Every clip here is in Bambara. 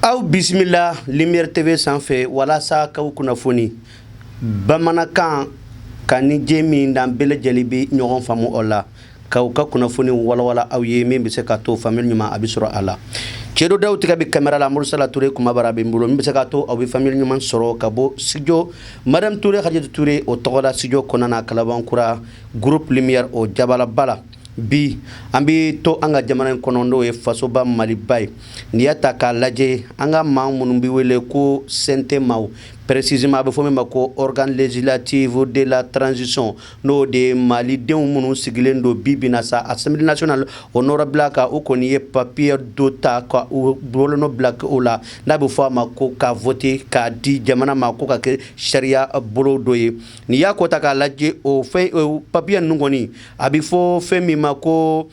aw bismillah Lumière TV sanfɛ walasa k'aw kunnafoni bamanankan ka ni jɛ min dan bɛɛ lajɛlen bɛ ɲɔgɔn faamu o la k'aw ka kunnafoni walawala aw ye min bɛ se ka to faamuyali ɲuman a bɛ sɔrɔ a la Cɛdo Dawu tigɛ bɛ caméra la Mursala Touré kumabara bɛ n bolo min bɛ se ka to aw bɛ faamuyali ɲuman sɔrɔ ka bɔ studio Madame Touré Khadijatou Touré o tɔgɔ la studio kɔnɔna Kalabankura groupe Lumière o jabalaba la bi an bɛ to an ka jamana in kɔnɔ n'o ye fasoba Maliba ye n'i y'a ta k'a lajɛ an ka maa minnu bɛ wele ko CNTMAW précisément a bɛ fɔ min ma ko organe législatif de la transition n'o de ye malidenw minnu sigilen don bi bi in na sa Assemblée nationale o nɔrɔ bila kan o kɔni ye papier dɔ ta ka u bolonɔ bila o la n'a bɛ fɔ a ma ko ka voter k'a di jamana ma ko ka kɛ sariya bolo dɔ ye n'i y'a ko ta k'a lajɛ o fɛn o papier ninnu kɔni a bɛ fɔ fɛn min ma ko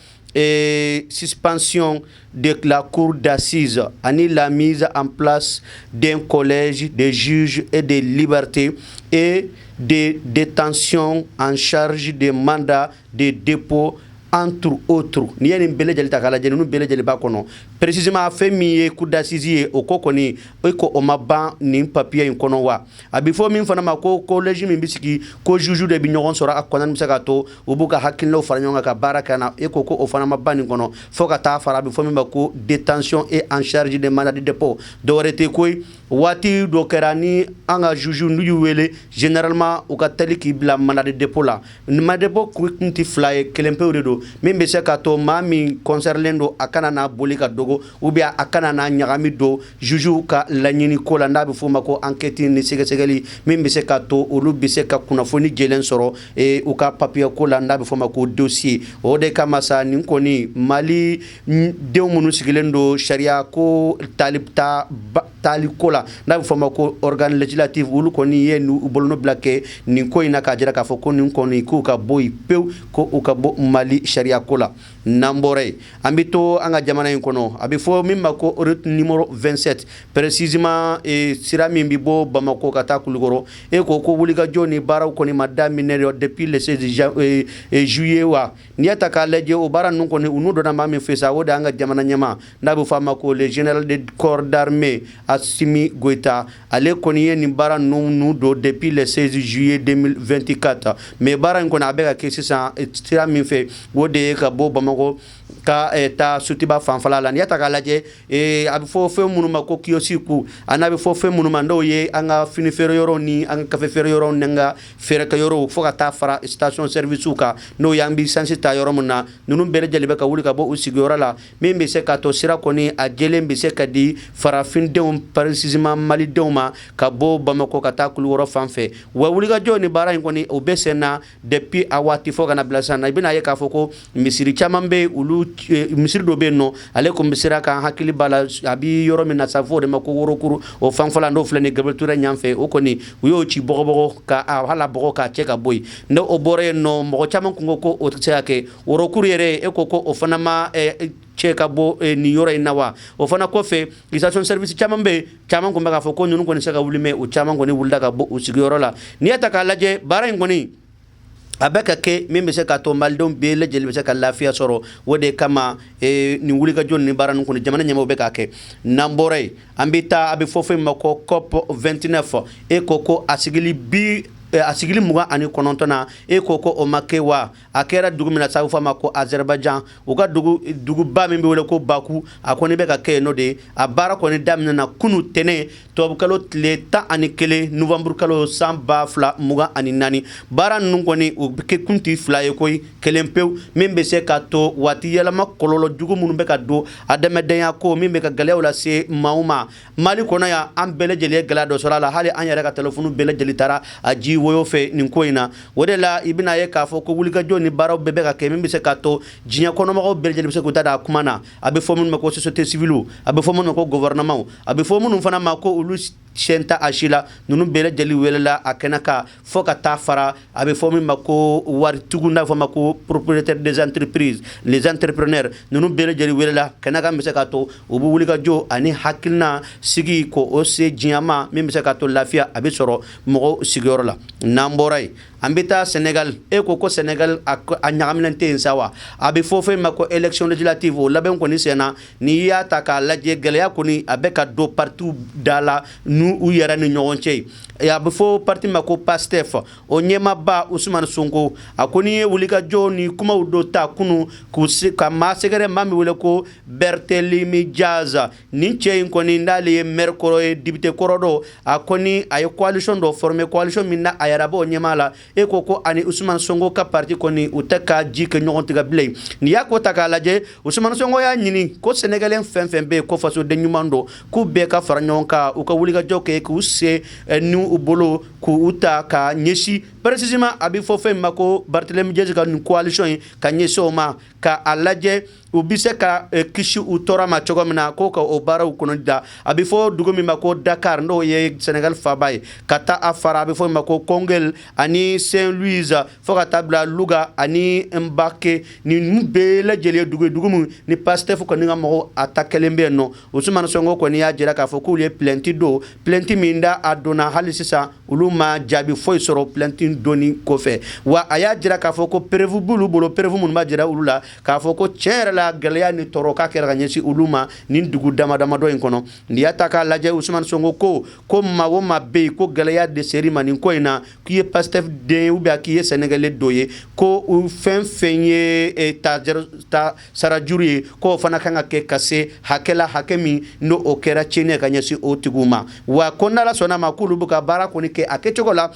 suspension de la cour d'assises ani la mise en place d'un collège de juges et de liberté et de détention en charge des mandats de dépôt entre autres ni ye nin bɛɛ lajɛlen ta k'a lajɛ ninnu bɛɛ lajɛlen b'a kɔnɔ précisément fɛn min ye cour d'assises ye o ko kɔni ko o ma ban nin papier in kɔnɔ wa a bɛ fɔ min fana ma ko collège min bɛ sigi ko juge de bɛ ɲɔgɔn sɔrɔ a kɔnɔna bɛ se ka to u b'u ka hakilinaw fara ɲɔgɔn kan ka baara kɛ na ko o fana ma ban nin kɔnɔ fo ka taa fara a bɛ fɔ min ma ko détention et en charge des mandats de dépôt dɔwɛrɛ tɛ koyi waati dɔ kɛra ni an ka juge n'u y'u wele généralement u ka teli k'i bila mandat de dépôt la mandat de dépôt kun tɛ fila ye kelen pewu de don min bɛ se ka to maa min concerné don a kana n'a boli ka dogo ou bien a kana n'a ɲagami don juge ka laɲini ko la n'a bɛ fɔ o ma ko enquête ni sɛgɛsɛgɛli min bɛ se ka to olu bɛ se ka kunnafoni jɛlen sɔrɔ u ka papier ko la n'a bɛ fɔ o ma ko dossier o de kama sa nin kɔni Mali denw minnu sigilen don sariya ko taali ko la n'a bɛ fɔ o ma ko organe législatif olu kɔni ye u bolonɔ bila kɛ nin ko in na k'a jira k'a fɔ ko nin kɔni k'u ka bɔ yen pewu ko u ka bɔ Mali sariya ko la n'an bɔra yen an bɛ to an ka jamana in kɔnɔ a bɛ fɔ min ma ko route numéro 27 précisément sira min bɛ bɔ Bamako ka taa Kulukɔrɔ ko wulikajɔ ni baaraw kɔni ma daminɛ depuis le 16 juillet wa n'i y'a ta k'a lajɛ o baara ninnu kɔni u n'u donna maa min fɛ sa o de y'an ka jamana ɲɛmaa n'a bɛ fɔ a ma ko le général de corps d'armée Assimi Goïta ale kɔni ye nin baara ninnu don depuis le 16 juillet 2024 mais baara in kɔni a bɛ ka kɛ sisan sira min fɛ o de ye ka bɔ Bamako ka taa Sotiba fanfɛla la n'i y'a ta k'a lajɛ a bɛ fɔ fɛn minnu ma ko kiosque a n'a bɛ fɔ fɛn minnu ma n'o ye an ka fini feere yɔrɔw ni an ka kafe feere yɔrɔw ni an ka feerekɛ yɔrɔw fo ka taa fara station service kan n'o ye an bɛ sansi ta yɔrɔ min na ninnu bɛɛ lajɛlen bɛ ka wuli ka bɔ u sigiyɔrɔ la min bɛ se ka to sira kɔni a jɛlen bɛ se ka di farafindenw précisément malidenw ma ka bɔ Bamako ka taa Kulukɔrɔ fan fɛ wa wulikajɔ ni baara in kɔni o bɛ sen na depuis a waati fo ka na bila sisan na i bɛna ye k'a fɔ ko misiri caman bɛ olu misiri dɔ bɛ yen nɔ ale ko misira kan hakili b'a la a bɛ yɔrɔ min na sa fo o de ma ko worokuru o fanfɛla n'o filɛ nin Gabriel Touré ɲanfɛ o kɔni u y'o ci bɔgɔbɔgɔ ka hala bɔgɔ k'a cɛ ka bɔ yen ne o bɔra yen nɔ mɔgɔ caman kun ko o tɛ se ka kɛ worokuru yɛrɛ ko o fana ma cɛ ka bɔ nin yɔrɔ in na wa o fana kɔfɛ station service caman bɛ yen caman kun bɛ k'a fɔ ko ninnu kɔni se ka wuli mɛ o caman kɔni wulila ka bɔ u sigiyɔrɔ la n'i y'a ta k'a lajɛ baara in kɔni a bɛ ka kɛ min bɛ se ka to malidenw bɛɛ lajɛlen bɛ se ka lafiya sɔrɔ o de kama nin wulikajɔ ni baara ninnu kɔni jamana ɲɛmaaw bɛ k'a kɛ n'an bɔra yen an bɛ taa a bɛ fɔ fɛn min ma ko COP 29 ko a sigili a sigili 29 na ko o ma kɛ wa a kɛra dugu min na sa u f'a ma ko Azerbaïdjan u ka duguba min bɛ wele ko Baku a kɔni bɛ ka kɛ yen nɔ de a baara kɔni daminɛ na kunu tɛnɛ tubabukalo tile 11 novembre kalo san 2024 baara ninnu kɔni u bɛ kɛ kun tɛ fila ye koyi kelen pewu min bɛ se ka to waati yɛlɛma kɔlɔlɔ jugu minnu bɛ ka don adamadenya ko min bɛ ka gɛlɛyaw lase maaw ma Mali kɔnɔ yan an bɛɛ lajɛlen ye gɛlɛya dɔ sɔrɔ a la hali an yɛrɛ ka téléphone bɛɛ lajɛlen taara a ji woyo fɛ nin ko in na o de la i bɛna ye k'a fɔ ko wulikajɔ ni baaraw bɛɛ bɛ ka kɛ min bɛ se ka to diɲɛ kɔnɔmɔgɔw bɛɛ lajɛlen bɛ se k'u ta da a kuma na a bɛ fɔ minnu ma ko société civile a bɛ fɔ minnu ma ko gouvernement a bɛ fɔ minnu fana ma ko olu siyɛn ta a si la ninnu bɛɛ lajɛlen welela a kɛnɛ kan fo ka taa fara a bɛ fɔ min ma ko waritigiw n'a bɛ fɔ ma ko propriétaire des entreprises les entrepreneurs ninnu bɛɛ lajɛlen welela kɛnɛ kan bɛ se ka to u bɛ wulikajɔ ani hakilina sigi ko o se diɲɛ ma min bɛ se ka to lafiya a bɛ sɔrɔ mɔgɔw sigiyɔrɔ la namboray ambita Sénégal e ko Sénégal a ñagamilante sawa abi fofé mako élection législative o laben ko ni sena ni ya taka lajé geleya ko ni abeka do partout dala nu u yara ni ñogonce ya bi fo parti mako Pastef o ñema ba Ousmane Sonko akoni wulika joni kuma do ta kunu ku ka ma segere mami wule ko Barthélémy Diaz ni cey ko ni ndali mercoro e député korodo akoni ay coalition do former coalition minna ayara bo ñema la e ko ani Ousmane Sonko ka parti koni utaka jike ñogontiga blay ni yako taka laje Ousmane Sonko ya ñini ko sénégalais fen be ko faso de ñumando ku be ka fara ñonka u ka wulika joke ku se nu ubolo ku uta ka ñeshi précisément abi fofé mako Barthélémy Diaz ka coalition ka ñeso ma ka alaje u bise ka kishi u torama chogomna ko ka o bara u kononda abi fo dugumi mako Dakar ndo ye Sénégal fabay kata afara abi fo mako Kongel ani Saint-Louis fo ka tabla Louga ani Mbacké ni mbe la jeli dugumu ni Pastef ko ninga mo atakelembe no Ousmane Sonko ko ni ya jira ka fo ko le plenty minda adona halisisa uluma jabi foy soro plenty doni ko fe wa aya jira ka fo ko prevu bulu prevu mun ma jira ulula ka fo ko cher la galeya ni toroka kera nyesi uluma ni dugu dama do en kono ni ataka laje Ousmane Sonko ko mawo mabbe ko galeya de seri manin ko ina ki Pastef de ou bien ki Sénégalais doye ko fen fenye ta sarajuri ko fana kanga ke kase hakela hakemi no okera chene kanyesi otiguma wa konna la sona makulu buka bara ko ni ke akechogola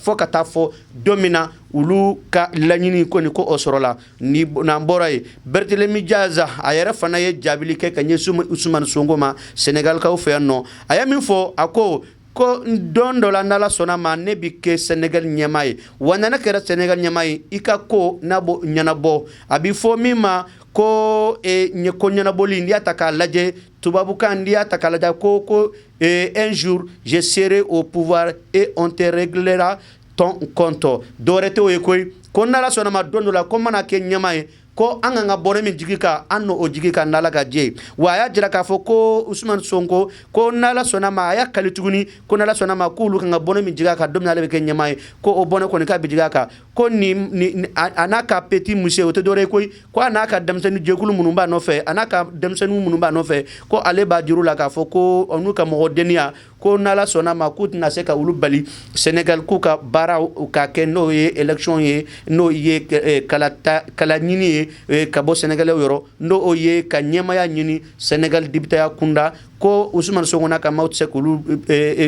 foka tafo domina ulu ka lanyini ko ni ko osorola ni na mboray Barthélémy Diaz ayara fana ye jabili ke kanyesu Ousmane Sonko ma Sénégal ka ofeano ayami fo ako ko dondo la nala sona ma ne bi ke Sénégal nyamay wanana kera Sénégal nyamay ika ko nabo nyanabo abi fo mima ko nyeko nyanaboli ndi ataka laje tubabu kan ndi ataka laje ko un jour je serai au pouvoir et on te réglera ton compte dorete o ekoy ko nala sona ma dondo la ko mana ke nyamay ko anga bore min jigika anno o jigika nala ga je waya jira ka fo ko Ousmane Sonko ko nala sona ma ya kalituguni ko nala sona ma kulu kanga bore min jigaka dom nala be ke nyamay ko o bone ko ni ka bi jigaka ko ni anaka petit monsieur o te dore ko anaka damsenu jekulu munumba no fe anaka damsenu munumba no fe ko ale ba jiru la ka fo ko onu ka mo denia ko nala sona ma kut na se ka ulu bali Sénégal ku ka bara ka ke no ye election ye no ye kala nyini kabo Sénégalais yoro ndo oye ka nyemaya nyini Sénégal député ya kunda ko Ousmane Sonko na ka maut se kulu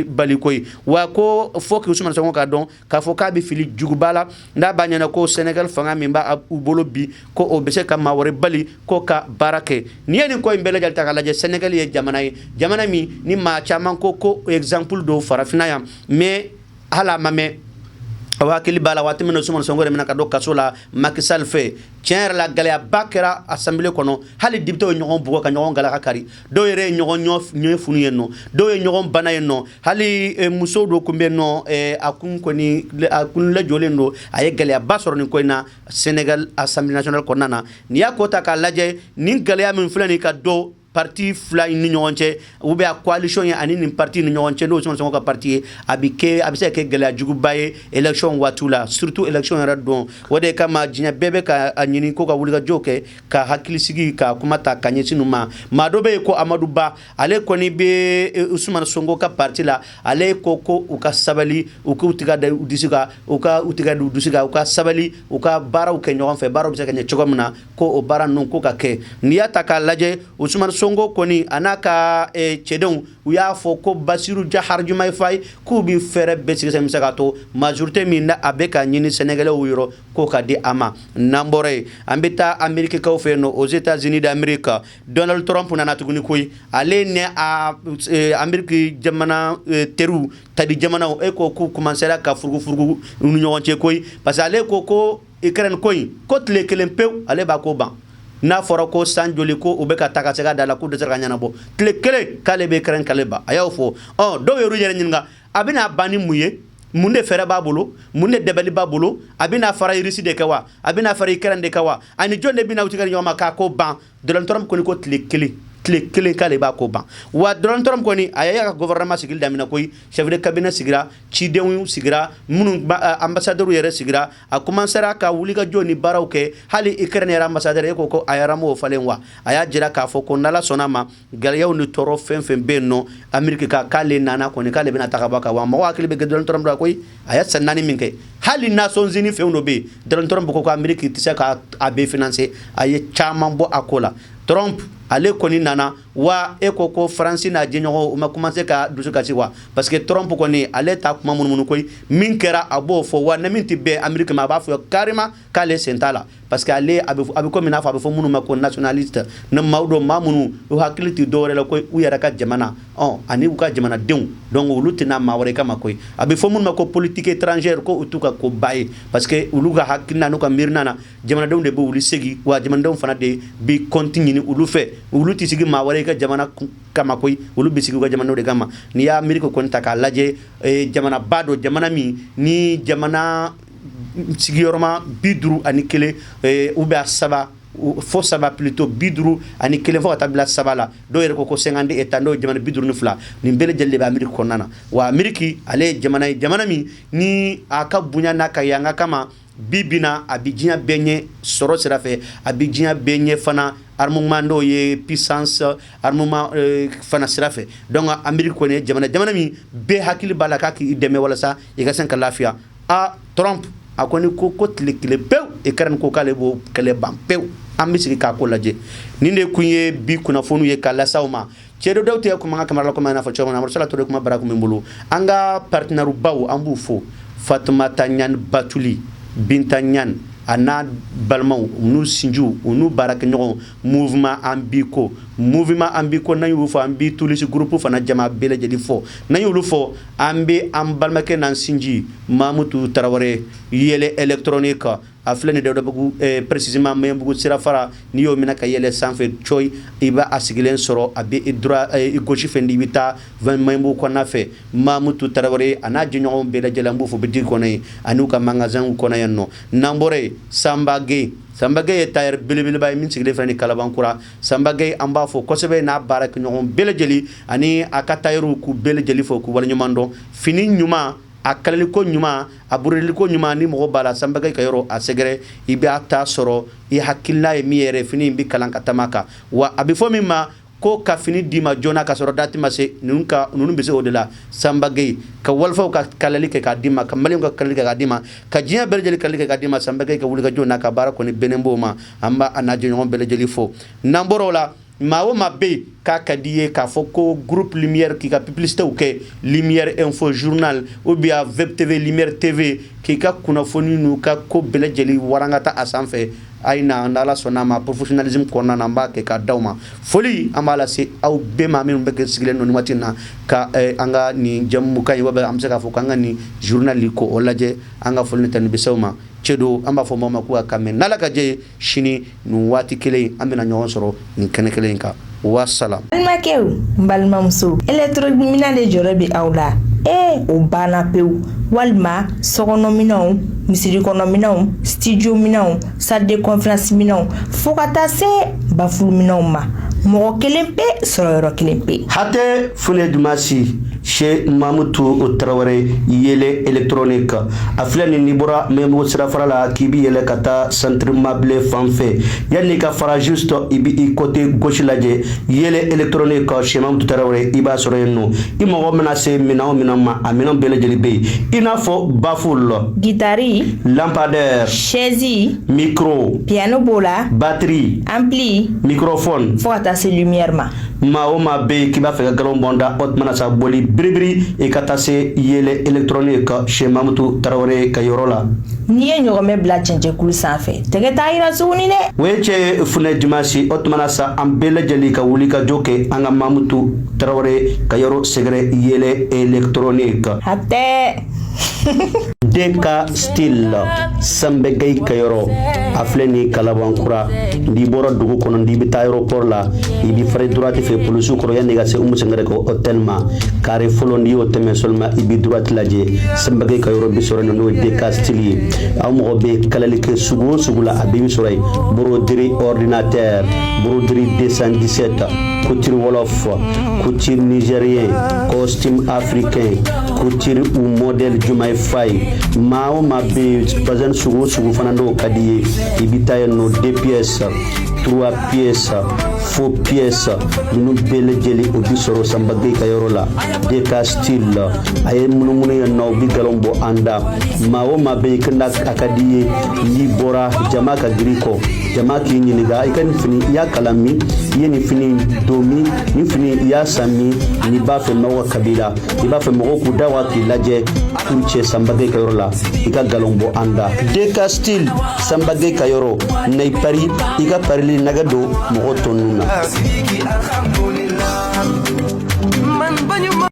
bali koy wa ko foki Ousmane Sonko ka don ka foka bi fili jugubala nda banyana ko Sénégal fanga mimba ubolo bi ko obese ka mawore bali ko ka barake ni en ko mbele jalta kala je Sénégal ye jamana mi ni ma chaman ko exemple do farafina ya mais hala mame wakili bala watimino Ousmane Sonko remena ka do kasola Macky Sall fe tiens la galea bakera assemblée kono hali dibto ñogon bugo ka ñogon gala kari do yere ñogon ñoy funu yenno do ye ñogon bana yenno hali muso do kumbe no akun ko ni akun la jolendo ay galea basoro ni koina Sénégal Assemblée nationale konana ni yakota ka laje ni galea min fulani ka do parti fly ni ñonche ou be coalition ya ani ni parti ni ñonche do Ousmane Sonko ka parti abike abise ke gala jugu baye election watula surtout election ya don wode kama jinya bebe ka anyini ko ka wulga joke ka hakili sigi ka kumata kanyesi numa madobe ko Amadou Ba ale ko ni be Ousmane Sonko ka parti la ale ko uka sabali uka utiga da udisiga uka utiga du dusiga uka sabali uka bara uka ñogon fe bara bisa ka ñogomna ko o bara non ko ka ke niyata ka laje Ousmane Sonko koni anaka chedon uya fo ko Bassirou Diakhar Diomaye Faye ku bi fere besige sem sagato majorité minna abeka nyini Sénégalais uyro ko ka di ama nambore ambita Amérique ka ofeno aux États-Unis d'Amérique Donald Trump nana tuguni koy ale ne a Amérique jamana teru tadi jamana e ko ku commencer ka furgu ñu ñonce koy parce que ale ko Ukraine koy ko tle kelempew ale ba ko ban na fora ko sanjoli ko ubeka taka sega dala ku de serga nyana bo kele kale be kren kale ba ayaw fo do yoru yere nyinga abina bani muye munde fere babulo munde debeli babulo abina fara irisi de kawa abina fara ikran de kawa ani jonde bina utikari nyoma ka ko ban de lan toram ko ni ko kele tile kelen k'ale b'a ko ban wa Donald Trump kɔni a y'a ka gouvernement sigili daminɛ koyi chef de cabinet sigira cidenw sigira minnu ambassadeur yɛrɛ sigira a commencera ka wuli ka jɔ ni baaraw kɛ hali Ukraine yɛrɛ ambassadeur e ko a yɛrɛ m'o falen wa a y'a jira k'a fɔ ko n'Ala sɔnna ma gɛlɛyaw ni tɔɔrɔ fɛn fɛn bɛ yen nɔ Ameriki ka k'ale nana kɔni k'ale bɛna taga bɔ a kan wa mɔgɔ hakili bɛ Donald Trump la koyi a y'a san 4 min kɛ hali Nations Unies fɛnw dɔ bɛ yen Donald Trump ko Ameriki tɛ se ka a bɛ financer a ye caman bɔ a ko la Trump ale kɔni nana wa e ko France n'a jɛɲɔgɔnw u ma commencer ka dusu kasi wa parce que Trump kɔni ale ta kuma munumunu koyi min kɛra a b'o fɔ wa na min tɛ bɛn Ameriki ma a b'a fɔ carrément k'ale sen t'a la parce que ale a bɛ komi n'a fɔ a bɛ fɔ minnu ma ko nationaliste ne maaw dɔn maa minnu u hakili tɛ dɔwɛrɛ la ko u yɛrɛ ka jamana ani u ka jamanadenw donc olu tɛna maa wɛrɛ kama koyi a bɛ fɔ minnu ma ko politique étrangère ko u t'u ka koba ye parce que olu ka hakilina n'u ka miirina na jamanadenw de bɛ wuli segi wa jamanadenw fana de bɛ compte ɲini olu fɛ olu tɛ sigi maa wɛrɛ ka jamana kama koyi olu bɛ sigi u ka jamanaw de kama n'i y'a Ameriki kɔni ta k'a lajɛ jamana ba dɔ jamana min ni jamana sigiyɔrɔma 51 ou bien 3 fo 3 plutôt 51 fo ka taa bila 3 la dɔw yɛrɛ ko 50 états n'o ye jamana 52 nin bɛɛ lajɛlen de bɛ Ameriki kɔnɔna na wa Ameriki ale ye jamana ye jamana min ni a ka bonya n'a ka yanga kama bibina a bɛ diɲɛ bɛɛ ɲɛ sɔrɔ sira fɛ a bɛ diɲɛ bɛɛ ɲɛ fana armement n'o ye puissance armement fana sira fɛ donc Ameriki kɔni ye jamana min bɛɛ hakili b'a la k'a k'i dɛmɛ walasa i ka se ka lafiya Trump a kɔni ko tile kelen pewu Ukraine ko k'ale b'o kɛlɛ ban pewu an bɛ sigi k'a ko lajɛ nin de kun ye bi kunnafoniw ye k'a lase aw ma cɛ dɔw tɛ kuma an ka kamara la komi an y'a fɔ cogo min na Amadu Sala Ture kuma bara kun bɛ n bolo an ka partenaire baw an b'u fo Fatumata Ɲani Batuli Binta Ɲani a n'a balimaw u n'u sinjiw u n'u baarakɛɲɔgɔnw mouvement Ambiko n'an y'olu fɔ an bɛ Tulisi groupe fana jama bɛɛ lajɛlen fɔ n'an y'olu fɔ an bɛ an balimakɛ n'an sinji Mamutu Tarawele yɛlɛ électronique a filɛ nin de précisément Mayembugu sirafara n'i y'o minɛ ka yɛlɛ sanfɛ coyi i b'a a sigilen sɔrɔ a bɛ i gauche fɛ i bɛ taa Mayembugu kɔnɔna fɛ Mamutu Tarawele a n'a jɛɲɔgɔnw bɛɛ lajɛlen an b'o fɔ boutique kɔnɔ yen ani u ka magasin kɔnɔ yan nɔ n'an bɔra yen Samba Gueye ye tailleur belebeleba ye min sigilen filɛ nin Kalabankura Samba Gueye an b'a fɔ kosɛbɛ n'a baarakɛɲɔgɔn bɛɛ lajɛlen ani a ka tailleur k'u bɛɛ lajɛlen fɔ k'u waleɲuman dɔn fini ɲuman a kalaliko ɲuman a burudiko ɲuman ni mɔgɔ b'a la Samba Gueye ka yɔrɔ a sɛgɛrɛ i b'a ta sɔrɔ i hakilina ye min yɛrɛ fini in bɛ kalan ka taama kan wa a bɛ fɔ min ma ko ka fini d'i ma joona ka sɔrɔ dati ma se ninnu bɛ se o de la Samba Gueye ka walifaw ka kalali kɛ k'a d'i ma ka maliyɛnw ka kalali kɛ k'a d'i ma ka diɲɛ bɛɛ lajɛlen kalali kɛ k'a d'i ma Samba Gueye ka wulikajɔ n'a ka baara kɔni bɛnnen b'o ma an b'a a n'a jɛɲɔgɔn bɛɛ lajɛlen fo n'an bɔra o la maa o maa bɛ yen k'a ka di ye k'a fɔ ko groupe Lumière k'i ka publicitéw kɛ Lumière Info Journal ou bien Web TV Lumière TV k'i ka kunnafoni n'u ka ko bɛɛ lajɛlen warankata a sanfɛ a ye na n'Ala sɔnna ma professionnalisme kɔnɔna na an b'a kɛ k'a d'aw ma foli an b'a lase aw bɛɛ ma minnu bɛ kɛ sigilen don nin waati in na ka an ka nin jamukan ye wa an bɛ se k'a fɔ k'an ka nin journal ko o lajɛ an ka foli ni tanibisaw ma cɛ don an b'a fɔ mɔgɔw ma k'u ka kan mɛn n'Ala ka jɛ ye sini nin waati kelen an bɛna ɲɔgɔn sɔrɔ nin kɛnɛ kelen in kan wassalam. Balimakɛw n balimamuso électronique de jɔrɔ bɛ aw la o banna pewu walima sɔkɔnɔminɛnw misiri kɔnɔminɛnw studio minɛnw salle de conférence minɛnw fo ka taa se bafuluminɛnw ma mɔgɔ kelen pe sɔrɔ yɔrɔ kelen pe hatɛ fune dumasi Cheikh Mamutu Tarawele yɛlɛ électronique a filɛ nin n'i bɔra Mayembugu sirafara la k'i bi yɛlɛ ka taa centre meublé fan fɛ yanni ka fara juste i bi i côté gauche lajɛ yɛlɛ électronique Cheikh Mamutu Tarawele i b'a sɔrɔ yen nɔ i mɔgɔ mana se minɛn o minɛn ma a minɛn bɛɛ lajɛlen bɛ yen i n'a fɔ baffle guitare lampadaire chaise micro piano b'o la batterie ampli microphone fo ka taa se lumière ma maa o maa bɛ yen k'i b'a fɛ ka galon bɔnda o tuma na sa boli biribiri i ka taa se yɛlɛ électronique Cheikh Mamutu Tarawele ka yɔrɔ la n'i ye ɲɔgɔnmɛ bila cɛncɛnkulu sanfɛ tɛgɛ t'a yira tuguni dɛ o ye cɛ funɛ dimanche o tuma na sa an bɛɛ lajɛlen ka wuli ka jɔ kɛ an ka Mamutu Tarawele ka yɔrɔ sɛgɛrɛ yɛlɛ électronique hatɛ Deka style Samba Gueye ka yɔrɔ a filɛ ni Kalabankura n'i bɔra dugu kɔnɔ n'i bɛ taa aéroport la i bɛ fara droite fɛ polisiw kɔrɔ yanni ka se Umu Sangare ka hôtel ma carré fɔlɔ n'i y'o tɛmɛ seulement i bɛ droite lajɛ Samba Gueye ka yɔrɔ bɛ sɔrɔ yen n'o ye Deka style ye aw mɔgɔ bɛ kalali kɛ sugu o sugu la a bɛ sɔrɔ yen broderie ordinateur broderie 217 couture wolof, couture nigérien, costume africain, couture ou modèle Jumaï Faye. Mao Mabe, Bazan Sougou Fanando Kadie, Ibita no 2 pièces, 3 pièces, faux pièces, nous belle jelly au bisoro Sambagé Kayorola, Deka style, Aye Munumuni no Bigalombo Anda, Mao Mabe Kandak Akadie, Libora, Jamaka Griko, Jamaki Niniga, Ikan Fini, Yakalami, Yeni Fini Domi, Nifini Yasami, Nibafe Mawa Kabila, Nibafe Moroku Dawaki Laje, Kunche Sambagé Kayorola, Ika Galombo Anda, Deka style, Sambagé Kayoro, Nei Paris, Ika Parili Nagado, Morotonuna.